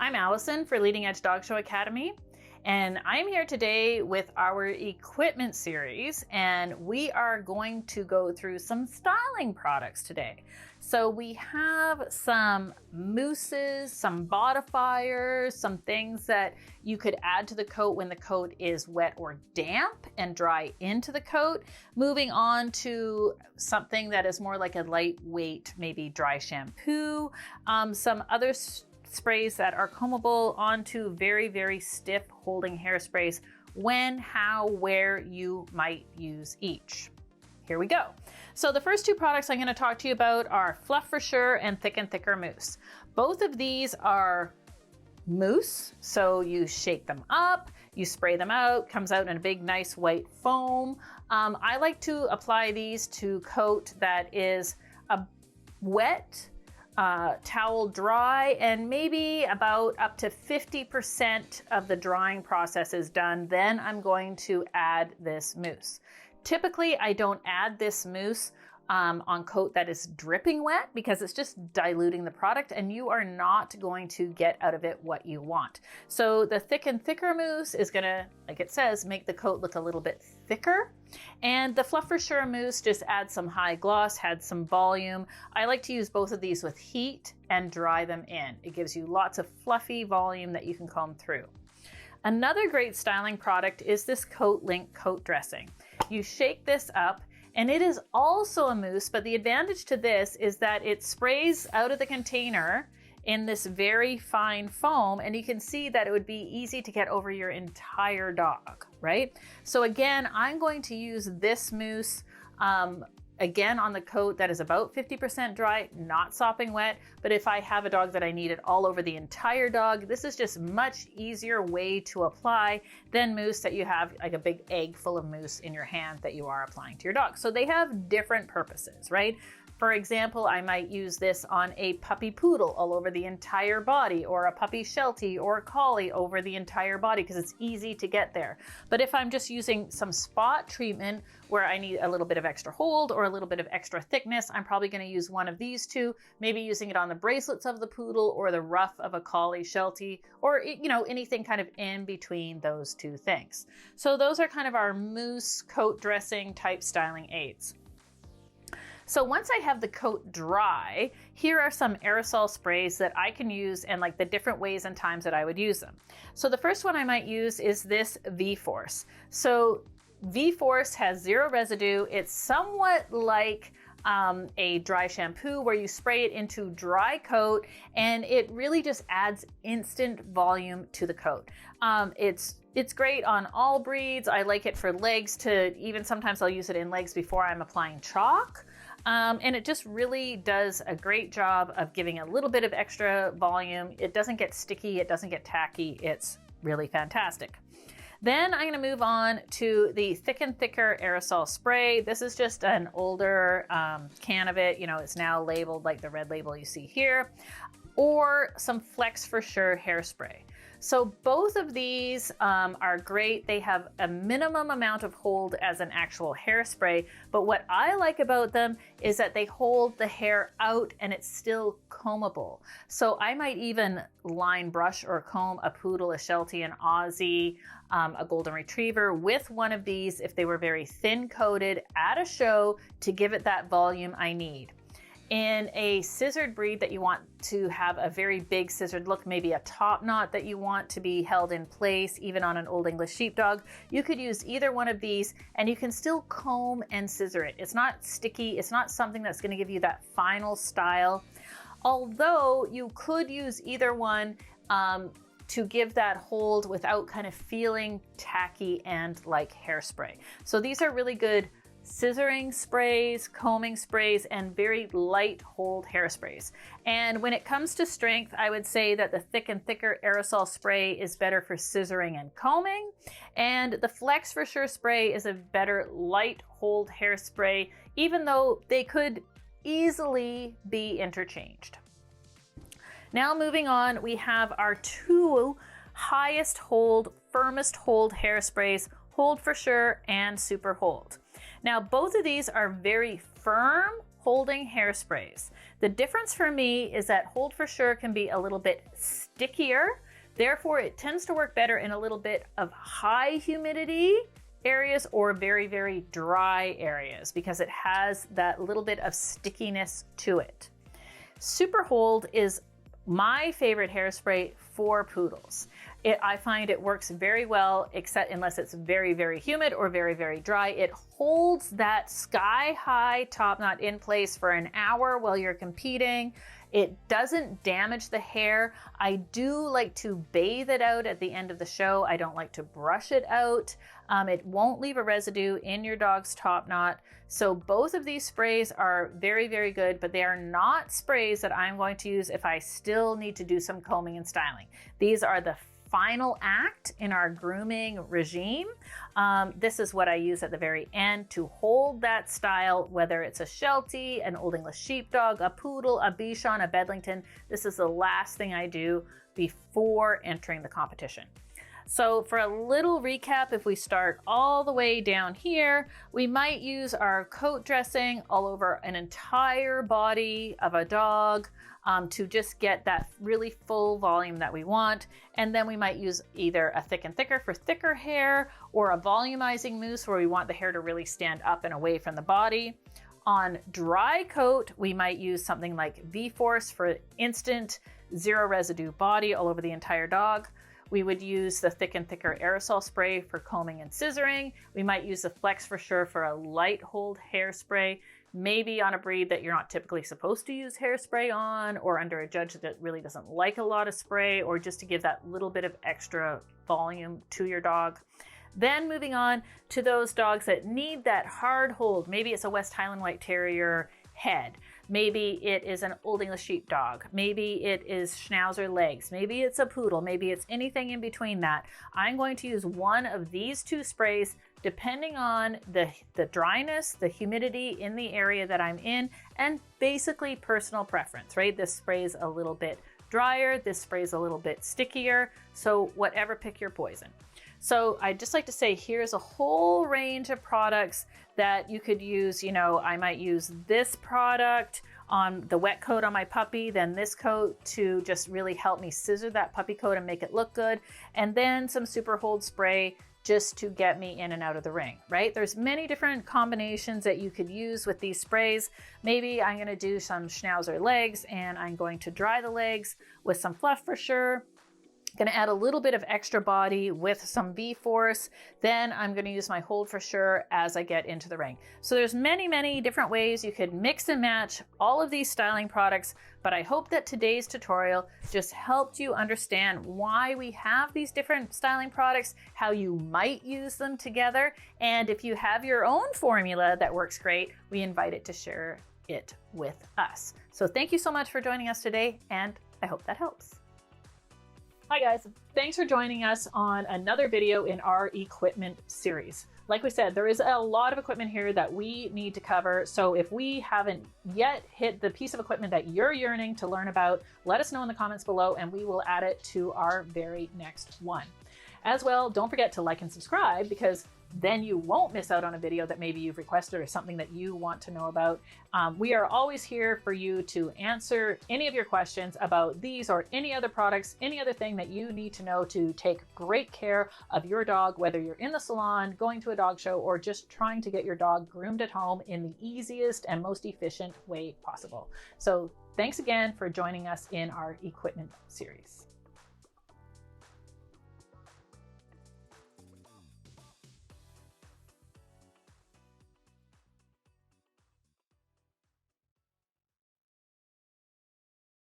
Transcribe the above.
I'm Allison for Leading Edge Dog Show Academy, and I'm here today with our equipment series, and we are going to go through some styling products today. So we have some mousses, some bodifiers, some things that you could add to the coat when the coat is wet or damp and dry into the coat. Moving on to something that is more like a lightweight, maybe dry shampoo, some other sprays that are combable onto very, very stiff holding hairsprays when, how, where you might use each. Here we go. So the first two products I'm going to talk to you about are Fluff for Sure and Thick and Thicker Mousse. Both of these are mousse, so you shake them up, you spray them out, comes out in a big nice white foam. I like to apply these to coat that is a wet, towel dry, and maybe about up to 50% of the drying process is done. Then I'm going to add this mousse. Typically, I don't add this mousse on coat that is dripping wet because it's just diluting the product and you are not going to get out of it what you want. So the Thick and Thicker Mousse is gonna, like it says, make the coat look a little bit thicker. And the Fluff for Sure Mousse just adds some high gloss, adds some volume. I like to use both of these with heat and dry them in. It gives you lots of fluffy volume that you can comb through. Another great styling product is this Coat Link coat dressing. You shake this up, and it is also a mousse, but the advantage to this is that it sprays out of the container in this very fine foam, and you can see that it would be easy to get over your entire dog, right? So again, I'm going to use this mousse again on the coat that is about 50% dry, not sopping wet, but if I have a dog that I need it all over the entire dog, this is just much easier way to apply than mousse that you have like a big egg full of mousse in your hand that you are applying to your dog. So they have different purposes, right? For example, I might use this on a puppy poodle all over the entire body, or a puppy sheltie or a collie over the entire body because it's easy to get there. But if I'm just using some spot treatment where I need a little bit of extra hold or a little bit of extra thickness, I'm probably going to use one of these two, maybe using it on the bracelets of the poodle or the ruff of a collie sheltie, or anything kind of in between those two things. So those are kind of our mousse coat dressing type styling aids. So once I have the coat dry, here are some aerosol sprays that I can use and like the different ways and times that I would use them. So the first one I might use is this V-Force. So V-Force has zero residue. It's somewhat like a dry shampoo where you spray it into dry coat and it really just adds instant volume to the coat. It's great on all breeds. I like it for legs to, even sometimes I'll use it in legs before I'm applying chalk. And it just really does a great job of giving a little bit of extra volume. It doesn't get sticky, it doesn't get tacky. It's really fantastic. Then I'm going to move on to the Thick and Thicker aerosol spray. This is just an older can of it. It's now labeled like the red label you see here, or some Flex for Sure hairspray. So both of these are great. They have a minimum amount of hold as an actual hairspray, but what I like about them is that they hold the hair out and it's still combable. So I might even line brush or comb a poodle, a sheltie, an Aussie, a golden retriever with one of these if they were very thin coated at a show to give it that volume I need. In a scissored breed that you want to have a very big scissored look, maybe a top knot that you want to be held in place, even on an Old English sheepdog, you could use either one of these and you can still comb and scissor it. It's not sticky. It's not something that's going to give you that final style. Although you could use either one to give that hold without kind of feeling tacky and like hairspray. So these are really good scissoring sprays, combing sprays, and very light hold hairsprays. And when it comes to strength, I would say that the Thick and Thicker aerosol spray is better for scissoring and combing, and the Flex for Sure spray is a better light hold hairspray, even though they could easily be interchanged. Now moving on, we have our two highest hold, firmest hold hairsprays, Hold for Sure and Super Hold. Now both of these are very firm holding hairsprays. The difference for me is that Hold for Sure can be a little bit stickier. Therefore, it tends to work better in a little bit of high humidity areas or very, very dry areas because it has that little bit of stickiness to it. Super Hold is my favorite hairspray for poodles. I find it works very well, except unless it's very, very humid or very, very dry. It holds that sky-high top knot in place for an hour while you're competing. It doesn't damage the hair. I do like to bathe it out at the end of the show. I don't like to brush it out. It won't leave a residue in your dog's top knot. So both of these sprays are very, very good, but they are not sprays that I'm going to use if I still need to do some combing and styling. These are the final act in our grooming regime. This is what I use at the very end to hold that style, whether it's a Sheltie, an Old English Sheepdog, a Poodle, a Bichon, a Bedlington. This is the last thing I do before entering the competition. So for a little recap, if we start all the way down here, we might use our coat dressing all over an entire body of a dog to just get that really full volume that we want. And then we might use either a Thick and Thicker for thicker hair or a volumizing mousse where we want the hair to really stand up and away from the body. On dry coat, we might use something like V-Force for instant zero residue body all over the entire dog. We would use the Thick and Thicker aerosol spray for combing and scissoring. We might use the Flex for Sure for a light hold hairspray, maybe on a breed that you're not typically supposed to use hairspray on, or under a judge that really doesn't like a lot of spray, or just to give that little bit of extra volume to your dog. Then moving on to those dogs that need that hard hold. Maybe it's a West Highland White Terrier head. Maybe it is an Old English Sheepdog. Maybe it is Schnauzer legs. Maybe it's a Poodle. Maybe it's anything in between that. I'm going to use one of these two sprays depending on the dryness, the humidity in the area that I'm in, and basically personal preference, right? This spray is a little bit drier. This spray is a little bit stickier. So whatever, pick your poison. So I'd just like to say, here's a whole range of products that you could use. You know, I might use this product on the wet coat on my puppy, then this coat to just really help me scissor that puppy coat and make it look good. And then some Super Hold spray just to get me in and out of the ring, right? There's many different combinations that you could use with these sprays. Maybe I'm gonna do some Schnauzer legs and I'm going to dry the legs with some Fluff for Sure. Going to add a little bit of extra body with some V-Force. Then I'm going to use my Hold for Sure as I get into the ring. So there's many, many different ways you could mix and match all of these styling products, but I hope that today's tutorial just helped you understand why we have these different styling products, how you might use them together, and if you have your own formula that works great, we invite it to share it with us. So thank you so much for joining us today, and I hope that helps. Hi guys, thanks for joining us on another video in our equipment series. Like we said, there is a lot of equipment here that we need to cover. So if we haven't yet hit the piece of equipment that you're yearning to learn about, let us know in the comments below and we will add it to our very next one. As well, don't forget to like and subscribe because then you won't miss out on a video that maybe you've requested or something that you want to know about. We are always here for you to answer any of your questions about these or any other products, any other thing that you need to know to take great care of your dog, whether you're in the salon, going to a dog show, or just trying to get your dog groomed at home in the easiest and most efficient way possible. So thanks again for joining us in our equipment series.